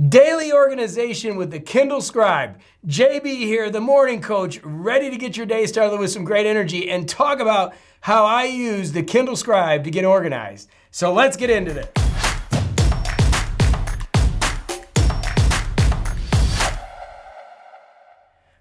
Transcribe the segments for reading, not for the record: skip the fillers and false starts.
Daily organization with the Kindle Scribe. JB here, the morning coach, ready to get your day started with some great energy and talk about how I use the Kindle Scribe to get organized. So let's get into this.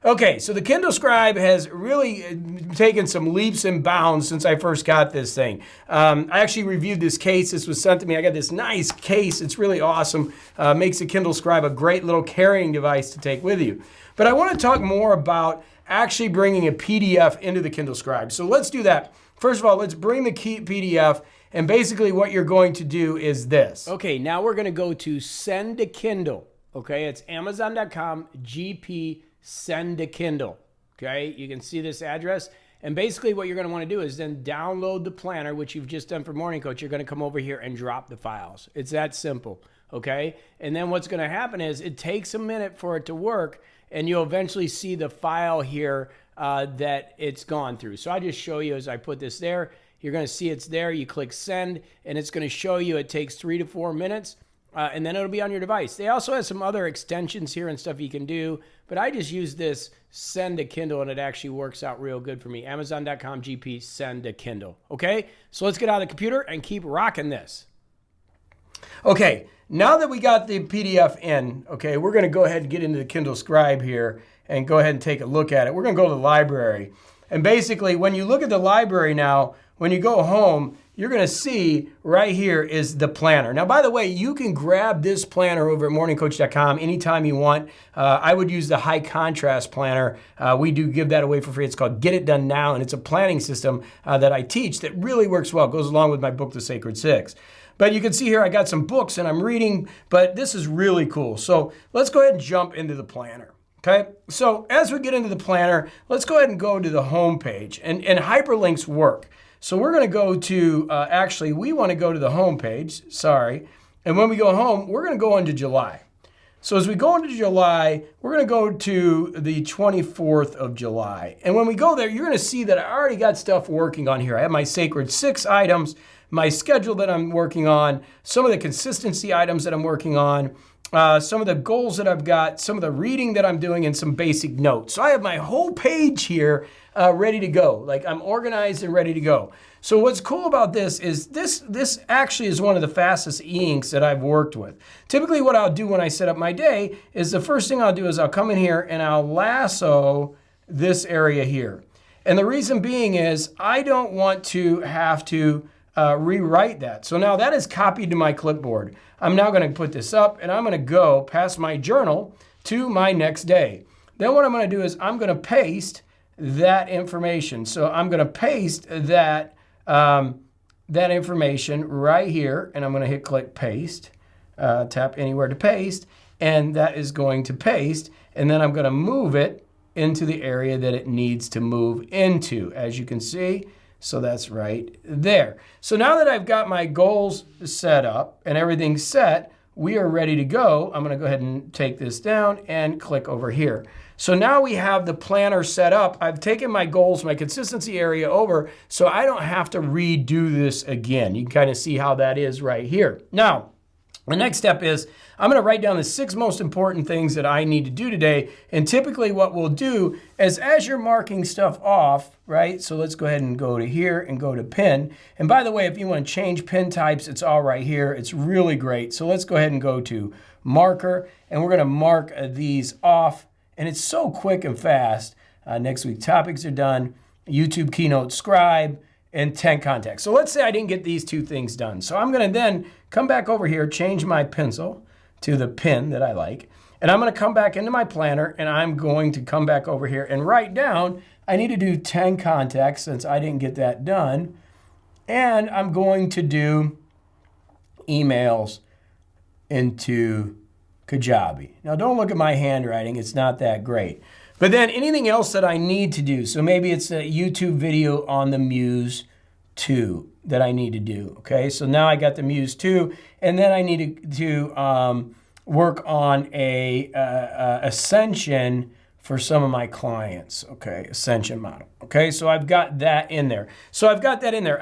Okay, so the Kindle Scribe has really taken some leaps and bounds since I first got this thing. I actually reviewed this case. This was sent to me. I got this nice case. It's really awesome. Makes the Kindle Scribe a great little carrying device to take with you. But I want to talk more about actually bringing a PDF into the Kindle Scribe. So let's do that. First of all, let's bring the PDF. And basically what you're going to do is this. Okay, now we're going to go to Send to Kindle. Okay, it's Amazon.com GP Send to Kindle. Okay, you can see this address. And basically what you're going to want to do is then download the planner, which you've just done for Morning Coach. You're going to come over here and drop the files. It's that simple. Okay, and then what's going to happen is it takes a minute for it to work, and you'll eventually see the file here that it's gone through. So I'll just show you as I put this there. You're going to see it's there. You click send, and it's going to show you it takes 3 to 4 minutes. And then it'll be on your device. They also have some other extensions here and stuff you can do, but I just use this Send to Kindle, and it actually works out real good for me. Amazon.com GP Send to Kindle. Okay, so let's get out of the computer and keep rocking this. Okay, now that we got the PDF in, okay, we're going to go ahead and get into the Kindle Scribe here and go ahead and take a look at it. We're going to go to the library. And basically, when you look at the library now, when you go home, you're going to see right here is the planner. Now, by the way, you can grab this planner over at morningcoach.com anytime you want. I would use the high contrast planner. We do give that away for free. It's called Get It Done Now, and it's a planning system that I teach that really works well. It goes along with my book, The Sacred Six. But you can see here I got some books and I'm reading, but this is really cool. So let's go ahead and jump into the planner. Okay, so as we get into the planner, let's go ahead and go to the home page, and hyperlinks work. So we're going to go to, actually, we want to go to the home page, sorry. And when we go home, we're going to go into July. So as we go into July, we're going to go to the 24th of July. And when we go there, you're going to see that I already got stuff working on here. I have my Sacred Six items, my schedule that I'm working on, some of the consistency items that I'm working on, some of the goals that I've got, some of the reading that I'm doing, and some basic notes. So I have my whole page here ready to go. Like, I'm organized and ready to go. So what's cool about this is this actually is one of the fastest e-inks that I've worked with. Typically what I'll do when I set up my day is the first thing I'll do is I'll come in here and I'll lasso this area here. And the reason being is I don't want to have to rewrite that. So now that is copied to my clipboard. I'm now going to put this up and I'm going to go past my journal to my next day. Then what I'm going to do is I'm going to paste that information. So I'm going to paste that, that information right here, and I'm going to hit click paste, tap anywhere to paste, and that is going to paste, and then I'm going to move it into the area that it needs to move into, as you can see. So that's right there. So now that I've got my goals set up and everything's set, we are ready to go. I'm going to go ahead and take this down and click over here. So now we have the planner set up. I've taken my goals, my consistency area over, so I don't have to redo this again. You can kind of see how that is right here. Now, the next step is I'm going to write down the 6 most important things that I need to do today. And typically what we'll do is as you're marking stuff off, right? So let's go ahead and go to here and go to pin. And by the way, if you want to change pin types, it's all right here. It's really great. So let's go ahead and go to marker, and we're going to mark these off. And it's so quick and fast. Next week topics are done, YouTube Keynote Scribe, and 10 contacts. So let's say I didn't get these 2 things done. So I'm going to then come back over here, change my pencil to the pen that I like. And I'm going to come back into my planner, and I'm going to come back over here and write down, I need to do 10 contacts since I didn't get that done. And I'm going to do emails into Kajabi. Now don't look at my handwriting, it's not that great. But then anything else that I need to do, so maybe it's a YouTube video on the Muse 2 that I need to do, okay? So now I got the Muse 2, and then I need to work on a Ascension for some of my clients, okay, Ascension model, okay? So I've got that in there.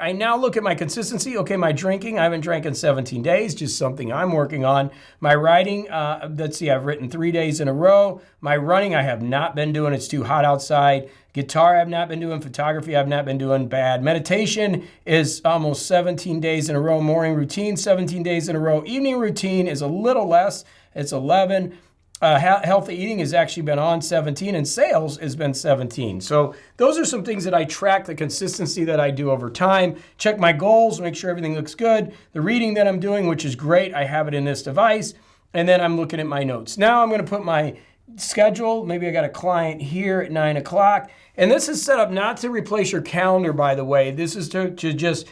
I now look at my consistency. Okay, my drinking, I haven't drank in 17 days, just something I'm working on. My writing, let's see, I've written 3 days in a row. My running, I have not been doing, it's too hot outside. Guitar, I've not been doing. Photography, I've not been doing. Bad. Meditation is almost 17 days in a row. Morning routine, 17 days in a row. Evening routine is a little less, it's 11. Healthy eating has actually been on 17, and sales has been 17. So those are some things that I track, the consistency that I do over time. Check my goals, make sure everything looks good. The reading that I'm doing, which is great, I have it in this device. And then I'm looking at my notes. Now I'm going to put my schedule. Maybe I got a client here at 9 o'clock. And this is set up not to replace your calendar, by the way. This is to just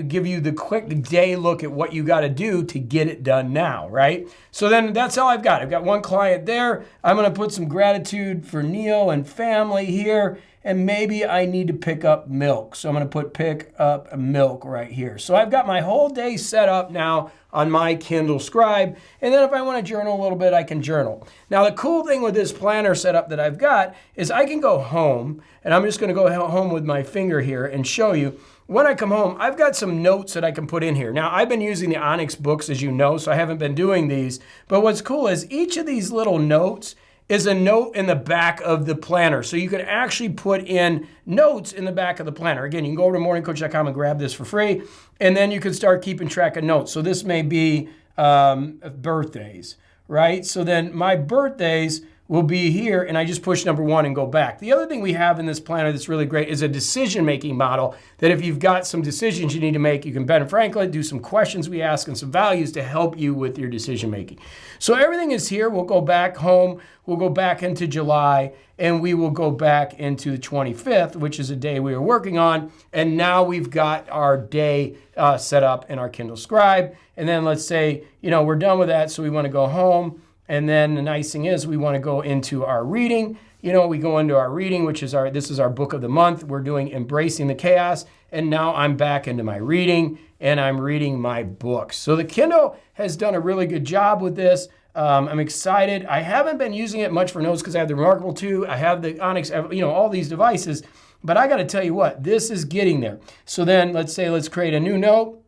give you the quick day look at what you got to do to get it done now, right? So then that's all I've got. I've got one client there. I'm going to put some gratitude for Neil and family here. And maybe I need to pick up milk. So I'm going to put pick up milk right here. So I've got my whole day set up now on my Kindle Scribe. And then if I want to journal a little bit, I can journal. Now, the cool thing with this planner setup that I've got is I can go home, and I'm just going to go home with my finger here and show you. When I come home, I've got some notes that I can put in here. Now, I've been using the Onyx books, as you know, so I haven't been doing these. But what's cool is each of these little notes is a note in the back of the planner. So you can actually put in notes in the back of the planner. Again, you can go over to morningcoach.com and grab this for free, and then you can start keeping track of notes. So this may be birthdays, right? So then my birthdays will be here, and I just push number 1 and go back. The other thing we have in this planner that's really great is a decision-making model that if you've got some decisions you need to make, you can Ben Franklin, do some questions we ask and some values to help you with your decision-making. So everything is here. We'll go back home. We'll go back into July, and we will go back into the 25th, which is a day we were working on. And now we've got our day set up in our Kindle Scribe. And then let's say, we're done with that, so we want to go home. And then the nice thing is we want to go into our reading. We go into our reading, which is this is our book of the month. We're doing Embracing the Chaos. And now I'm back into my reading, and I'm reading my books. So the Kindle has done a really good job with this. I'm excited. I haven't been using it much for notes because I have the Remarkable 2. I have the Onyx, all these devices. But I got to tell you what, this is getting there. So then let's create a new note.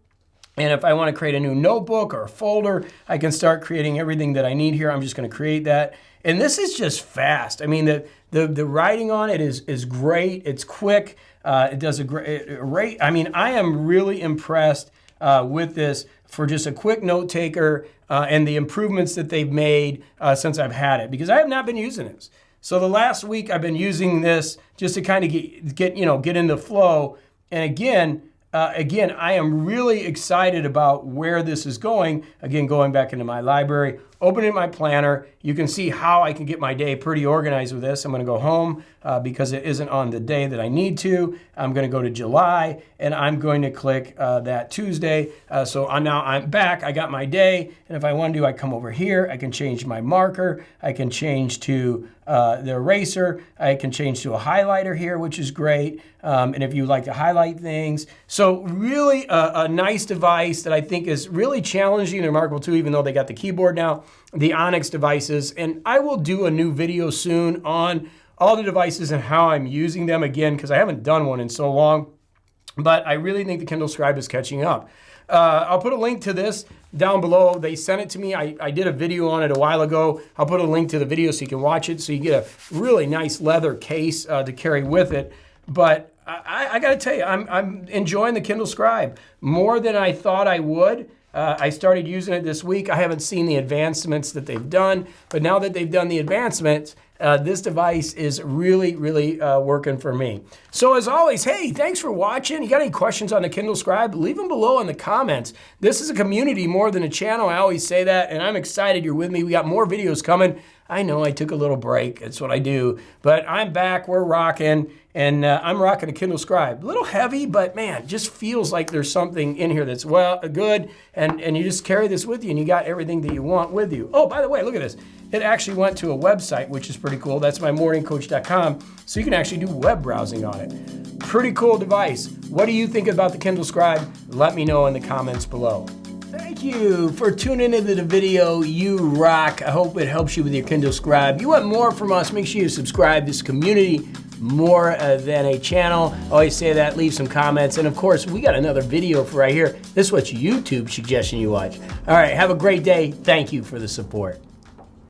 And if I want to create a new notebook or a folder, I can start creating everything that I need here. I'm just going to create that. And this is just fast. I mean, the writing on it is great. It's quick. It does a great rate. I mean, I am really impressed with this for just a quick note taker and the improvements that they've made since I've had it, because I have not been using this. So the last week I've been using this just to kind of get in the flow. And again, I am really excited about where this is going. Again, going back into my library, opening my planner, you can see how I can get my day pretty organized with this. I'm going to go home because it isn't on the day that I need to. I'm going to go to July, and I'm going to click that Tuesday. So now I'm back. I got my day, and if I want to, I come over here. I can change my marker. I can change to the eraser. I can change to a highlighter here, which is great. And if you like to highlight things. So really a nice device that I think is really challenging the Remarkable 2, even though they got the keyboard now, the Onyx devices. And I will do a new video soon on all the devices and how I'm using them again, because I haven't done one in so long. But I really think the Kindle Scribe is catching up. I'll put a link to this down below. They sent it to me. I did a video on it a while ago. I'll put a link to the video so you can watch it. So you get a really nice leather case to carry with it. But I got to tell you, I'm enjoying the Kindle Scribe more than I thought I would. I started using it this week. I haven't seen the advancements that they've done, but now that they've done the advancements, this device is really, really working for me. So as always, hey, thanks for watching. You got any questions on the Kindle Scribe? Leave them below in the comments. This is a community more than a channel. I always say that, and I'm excited you're with me. We got more videos coming. I know I took a little break. That's what I do. But I'm back. We're rocking. And I'm rocking a Kindle Scribe. A little heavy, but man, just feels like there's something in here that's good. And you just carry this with you, and you got everything that you want with you. Oh, by the way, look at this. It actually went to a website, which is pretty cool. That's my MorningCoach.com. So you can actually do web browsing on it. Pretty cool device. What do you think about the Kindle Scribe? Let me know in the comments below. Thank you for tuning into the video. You rock. I hope it helps you with your Kindle Scribe. You want more from us, make sure you subscribe. This community more than a channel. Always say that, leave some comments. And of course, we got another video for right here. This is what YouTube suggestion you watch. All right, have a great day. Thank you for the support.